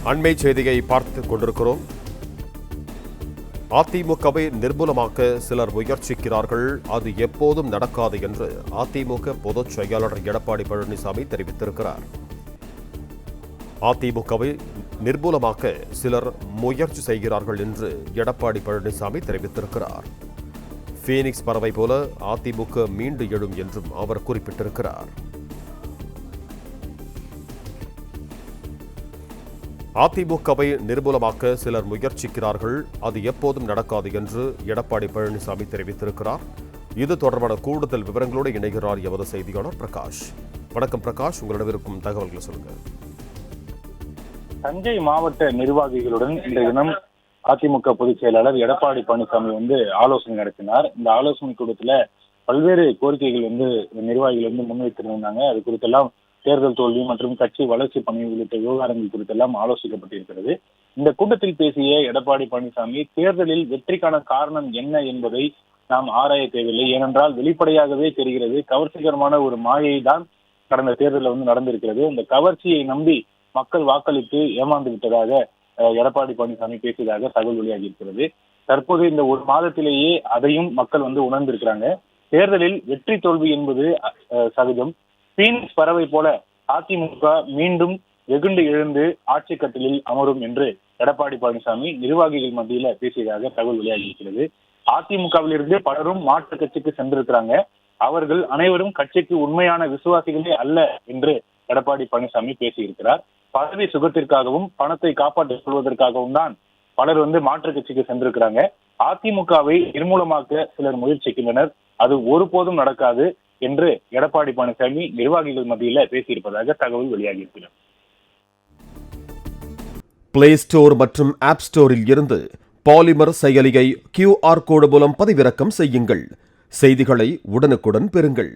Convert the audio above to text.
அண்மை செய்தியை பார்த்துக் கொண்டிருக்கிறோம். அதிமுகவை நிர்மூலமாக்க சிலர் முயற்சிக்கிறார்கள், அது எப்போதும் நடக்காது என்று அதிமுக பொதுச் செயலாளர் எடப்பாடி பழனிசாமி தெரிவித்திருக்கிறார். அதிமுகவை நிர்மூலமாக்க சிலர் முயற்சி செய்கிறார்கள் என்று எடப்பாடி பழனிசாமி தெரிவித்திருக்கிறார். பீனிக்ஸ் பறவை போல அதிமுக மீண்டு எழும் என்றும் அவர் குறிப்பிட்டிருக்கிறார். அதிமுகவை நிர்மூலமாக்க சிலர் முயற்சிக்கிறார்கள், அது எப்போதும் நடக்காது என்று எடப்பாடி பழனிசாமி தெரிவித்திருக்கிறார். இது தொடர்பான கூடுதல் விவரங்களோடு இணைகிறார் எமது செய்தியாளர் பிரகாஷ். வணக்கம் பிரகாஷ், உங்களிடம் இருக்கும் தகவல்களை சொல்லுங்க. தஞ்சை மாவட்ட நிர்வாகிகளுடன் இன்றைய தினம் அதிமுக பொதுச் செயலாளர் எடப்பாடி பழனிசாமி ஆலோசனை நடத்தினார். இந்த ஆலோசனை கூட்டத்துல பல்வேறு கோரிக்கைகள் நிர்வாகிகள் முன்வைத்திருந்தாங்க. அது குறித்தெல்லாம் தேர்தல் தோல்வி மற்றும் கட்சி வளர்ச்சி பணி உள்ளிட்ட விவகாரங்கள் குறித்தெல்லாம் ஆலோசிக்கப்பட்டிருக்கிறது. இந்த கூட்டத்தில் பேசிய எடப்பாடி பழனிசாமி, தேர்தலில் வெற்றிக்கான காரணம் என்ன என்பதை நாம் ஆராய தேவையில்லை, ஏனென்றால் வெளிப்படையாகவே தெரிகிறது, கவர்ச்சிகரமான ஒரு மாயை தான் கடந்த தேர்தலில் நடந்திருக்கிறது. இந்த கவர்ச்சியை நம்பி மக்கள் வாக்களித்து ஏமாந்து விட்டதாக எடப்பாடி பழனிசாமி பேசியதாக தகவல் வெளியாகி இருக்கிறது. தற்போது இந்த ஒரு மாதத்திலேயே அதையும் மக்கள் உணர்ந்திருக்கிறாங்க. தேர்தலில் வெற்றி தோல்வி என்பது சகஜம். பீனிக்ஸ் பறவை போல அதிமுக மீண்டும் வெகுண்டு எழுந்து ஆட்சி கட்டிலில் அமரும் என்று எடப்பாடி பழனிசாமி நிர்வாகிகள் மத்தியில பேசியதாக தகவல் வெளியாகி இருக்கிறது. அதிமுகவிலிருந்து பலரும் மாற்று கட்சிக்கு சென்றிருக்கிறாங்க. அவர்கள் அனைவரும் கட்சிக்கு உண்மையான விசுவாசிகளே அல்ல என்று எடப்பாடி பழனிசாமி பேசியிருக்கிறார். பதவி சுகத்திற்காகவும் பணத்தை காப்பாற்றிக் கொள்வதற்காகவும் தான் பலர் மாற்று கட்சிக்கு சென்றிருக்கிறாங்க. அதிமுகவை நிர்மூலமாக்க சிலர் முயற்சிக்கின்றனர், அது ஒருபோதும் நடக்காது என்று எடப்பாடி பழனிசாமி நிர்வாகிகள் மத்தியில பேசியிருப்பதாக தகவல் வெளியாகி இருக்கிறது. பிளே ஸ்டோர் மற்றும் ஆப் ஸ்டோரில் இருந்து பாலிமர் செயலியை QR கோடு மூலம் பதிவிறக்கம் செய்யுங்கள். செய்திகளை உடனுக்குடன் பெறுங்கள்.